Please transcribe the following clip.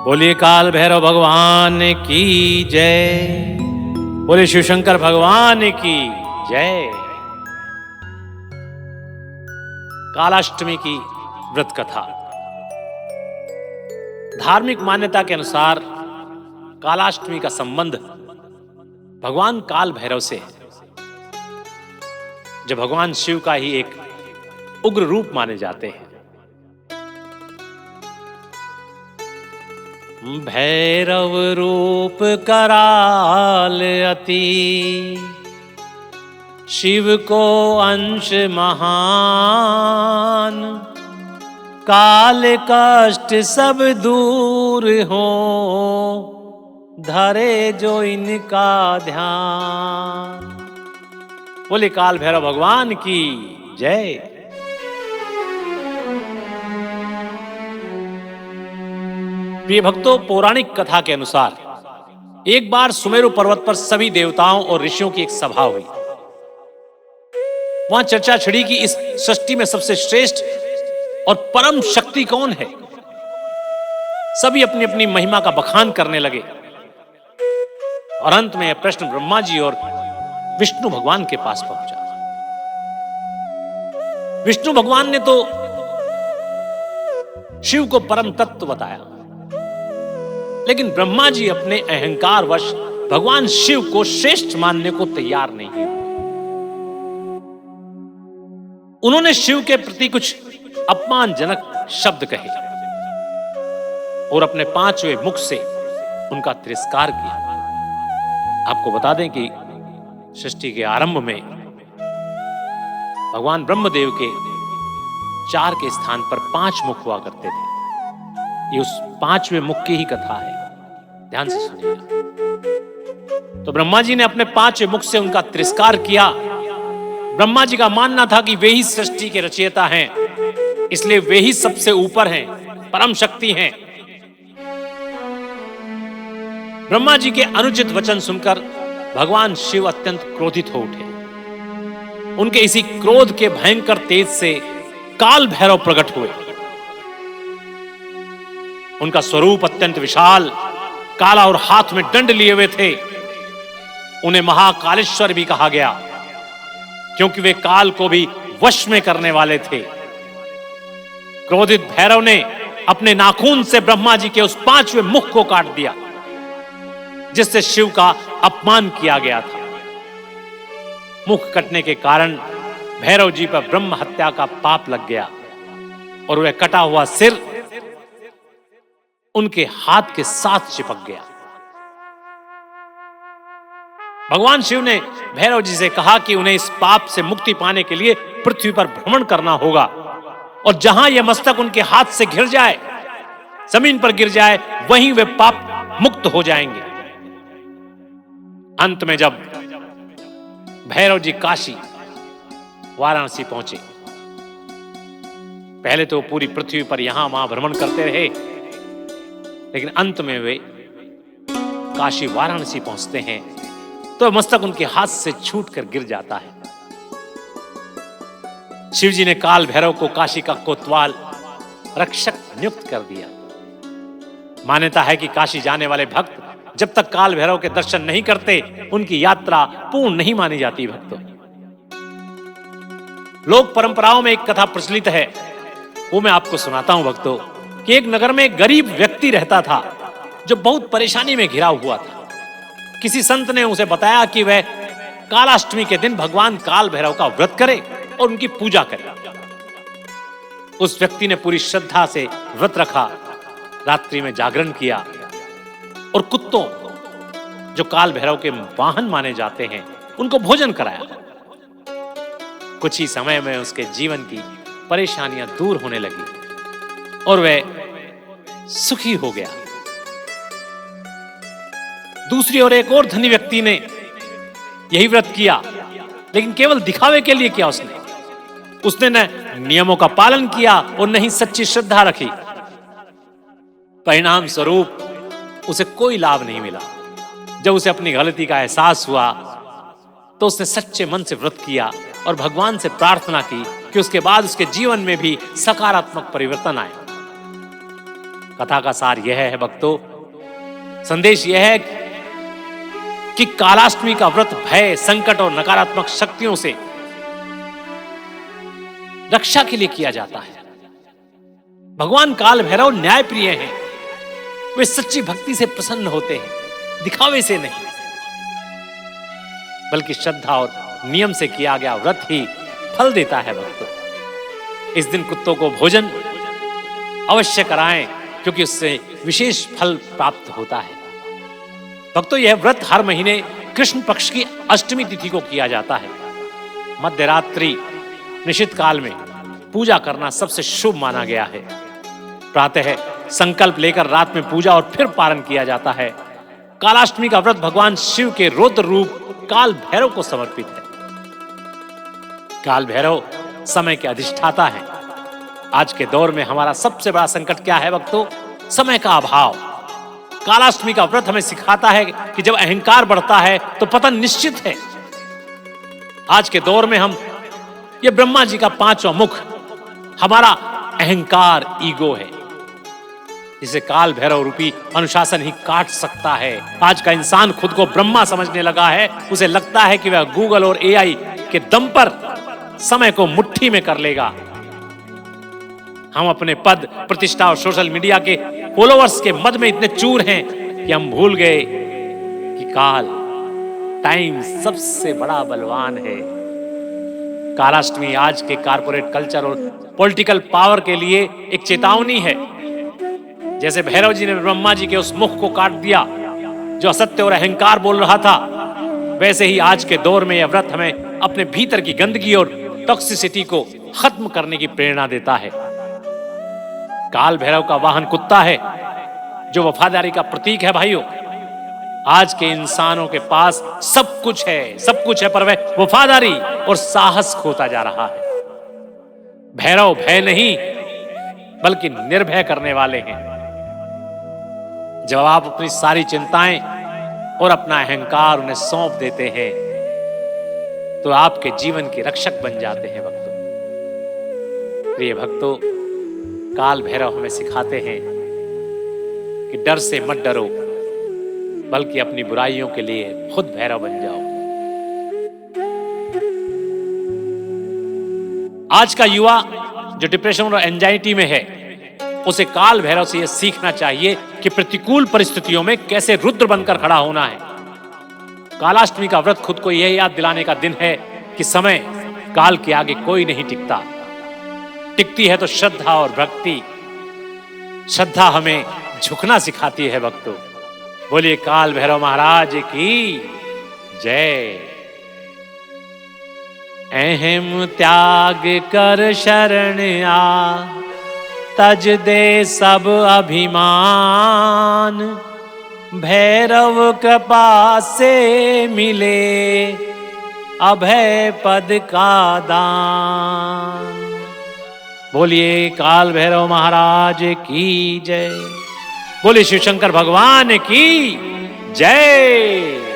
बोलिए काल भैरव भगवान की जय। बोले शिव शंकर भगवान की जय। कालाष्टमी की व्रत कथा। धार्मिक मान्यता के अनुसार कालाष्टमी का संबंध भगवान काल भैरव से है, जो भगवान शिव का ही एक उग्र रूप माने जाते हैं। भैरव रूप कराल अति, शिव को अंश महान। काल कष्ट सब दूर हो, धरे जो इनका ध्यान। बोले काल भैरव भगवान की जय। प्रिय भक्तों, पौराणिक कथा के अनुसार एक बार सुमेरु पर्वत पर सभी देवताओं और ऋषियों की एक सभा हुई। वहां चर्चा छिड़ी कि इस सृष्टि में सबसे श्रेष्ठ और परम शक्ति कौन है। सभी अपनी अपनी महिमा का बखान करने लगे और अंत में यह प्रश्न ब्रह्मा जी और विष्णु भगवान के पास पहुंचा। विष्णु भगवान ने तो शिव को परम तत्व बताया, लेकिन ब्रह्मा जी अपने अहंकार वश भगवान शिव को श्रेष्ठ मानने को तैयार नहीं हुए। उन्होंने शिव के प्रति कुछ अपमानजनक शब्द कहे और अपने पांचवें मुख से उनका तिरस्कार किया। आपको बता दें कि सृष्टि के आरंभ में भगवान ब्रह्मदेव के 4 के स्थान पर 5 मुख हुआ करते थे। ये उस 5वें मुख की ही कथा है, ध्यान से सुनिएगा। तो ब्रह्मा जी ने अपने 5वें मुख से उनका तिरस्कार किया। ब्रह्मा जी का मानना था कि वे ही सृष्टि के रचयिता हैं, इसलिए वे ही सबसे ऊपर हैं, परम शक्ति हैं। ब्रह्मा जी के अनुचित वचन सुनकर भगवान शिव अत्यंत क्रोधित हो उठे। उनके इसी क्रोध के भयंकर तेज से काल भैरव प्रकट हुए। उनका स्वरूप अत्यंत विशाल, काला और हाथ में दंड लिए हुए थे। उन्हें महाकालेश्वर भी कहा गया, क्योंकि वे काल को भी वश में करने वाले थे। क्रोधित भैरव ने अपने नाखून से ब्रह्मा जी के उस 5वें मुख को काट दिया, जिससे शिव का अपमान किया गया था। मुख कटने के कारण भैरव जी पर ब्रह्म हत्या का पाप लग गया और वह कटा हुआ सिर उनके हाथ के साथ चिपक गया। भगवान शिव ने भैरव जी से कहा कि उन्हें इस पाप से मुक्ति पाने के लिए पृथ्वी पर भ्रमण करना होगा, और जहां यह मस्तक उनके हाथ से घिर जाए, जमीन पर गिर जाए, वहीं वे पाप मुक्त हो जाएंगे। अंत में जब भैरव जी काशी वाराणसी पहुंचे, पहले तो पूरी पृथ्वी पर यहां वहां भ्रमण करते रहे, लेकिन अंत में वे काशी वाराणसी पहुंचते हैं तो मस्तक उनके हाथ से छूटकर गिर जाता है। शिव जी ने काल भैरव को काशी का कोतवाल रक्षक नियुक्त कर दिया। मान्यता है कि काशी जाने वाले भक्त जब तक काल भैरव के दर्शन नहीं करते, उनकी यात्रा पूर्ण नहीं मानी जाती। भक्तों, लोक परंपराओं में एक कथा प्रचलित है, वो मैं आपको सुनाता हूं भक्तों, कि एक नगर में एक गरीब व्यक्ति रहता था जो बहुत परेशानी में घिरा हुआ था। किसी संत ने उसे बताया कि वह कालाष्टमी के दिन भगवान काल भैरव का व्रत करे और उनकी पूजा करे। उस व्यक्ति ने पूरी श्रद्धा से व्रत रखा, रात्रि में जागरण किया और कुत्तों, जो काल भैरव के वाहन माने जाते हैं, उनको भोजन कराया। कुछ ही समय में उसके जीवन की परेशानियां दूर होने लगी और वह सुखी हो गया। दूसरी ओर एक और धनी व्यक्ति ने यही व्रत किया, लेकिन केवल दिखावे के लिए किया। उसने न नियमों का पालन किया और न ही सच्ची श्रद्धा रखी। परिणाम स्वरूप उसे कोई लाभ नहीं मिला। जब उसे अपनी गलती का एहसास हुआ तो उसने सच्चे मन से व्रत किया और भगवान से प्रार्थना की कि उसके बाद उसके जीवन में भी सकारात्मक परिवर्तन आए। कथा का सार यह है भक्तों, संदेश यह है कि कालाष्टमी का व्रत भय, संकट और नकारात्मक शक्तियों से रक्षा के लिए किया जाता है। भगवान काल भैरव न्याय प्रिय हैं। वे सच्ची भक्ति से प्रसन्न होते हैं, दिखावे से नहीं, बल्कि श्रद्धा और नियम से किया गया व्रत ही फल देता है भक्तों। इस दिन कुत्तों को भोजन अवश्य कराएं, क्योंकि उससे विशेष फल प्राप्त होता है। भक्तों, यह व्रत हर महीने कृष्ण पक्ष की अष्टमी तिथि को किया जाता है। मध्यरात्रि निश्चित काल में पूजा करना सबसे शुभ माना गया है। प्रातः संकल्प लेकर रात में पूजा और फिर पारण किया जाता है। कालाष्टमी का व्रत भगवान शिव के रौद्र रूप काल भैरव को समर्पित है। काल भैरव समय के अधिष्ठाता है। आज के दौर में हमारा सबसे बड़ा संकट क्या है भक्तों? समय का अभाव। कालाष्टमी का व्रत हमें सिखाता है कि जब अहंकार बढ़ता है तो पतन निश्चित है। आज के दौर में हम ये ब्रह्मा जी का पांचवा मुख हमारा अहंकार, ईगो है, जिसे काल भैरव रूपी अनुशासन ही काट सकता है। आज का इंसान खुद को ब्रह्मा समझने लगा है। उसे लगता है कि वह गूगल और एआई के दम पर समय को मुट्ठी में कर लेगा। हम अपने पद, प्रतिष्ठा और सोशल मीडिया के फॉलोअर्स के मद में इतने चूर हैं कि हम भूल गए कि काल, टाइम सबसे बड़ा बलवान है। कालाष्टमी आज के कारपोरेट कल्चर और पॉलिटिकल पावर के लिए एक चेतावनी है। जैसे भैरव जी ने ब्रह्मा जी के उस मुख को काट दिया जो असत्य और अहंकार बोल रहा था, वैसे ही आज के दौर में यह व्रत हमें अपने भीतर की गंदगी और टॉक्सिसिटी को खत्म करने की प्रेरणा देता है। काल भैरव का वाहन कुत्ता है, जो वफादारी का प्रतीक है। भाइयों, आज के इंसानों के पास सब कुछ है, पर वह वफादारी और साहस खोता जा रहा है। भैरव भय नहीं बल्कि निर्भय करने वाले हैं। जब आप अपनी सारी चिंताएं और अपना अहंकार उन्हें सौंप देते हैं तो आपके जीवन के रक्षक बन जाते हैं भक्तों। प्रिय भक्तों, काल भैरव हमें सिखाते हैं कि डर से मत डरो, बल्कि अपनी बुराइयों के लिए खुद भैरव बन जाओ। आज का युवा जो डिप्रेशन और एंजाइटी में है, उसे काल भैरव से यह सीखना चाहिए कि प्रतिकूल परिस्थितियों में कैसे रुद्र बनकर खड़ा होना है। कालाष्टमी का व्रत खुद को यह याद दिलाने का दिन है कि समय काल के आगे कोई नहीं टिकता। टिकती है तो श्रद्धा और भक्ति। श्रद्धा हमें झुकना सिखाती है भक्तों। बोलिए काल भैरव महाराज की जय। अहम त्याग कर शरण आ, तज दे सब अभिमान। भैरव कृपा से मिले अभय पद का दान। बोलिए काल भैरव महाराज की जय। बोलिए शिव शंकर भगवान की जय।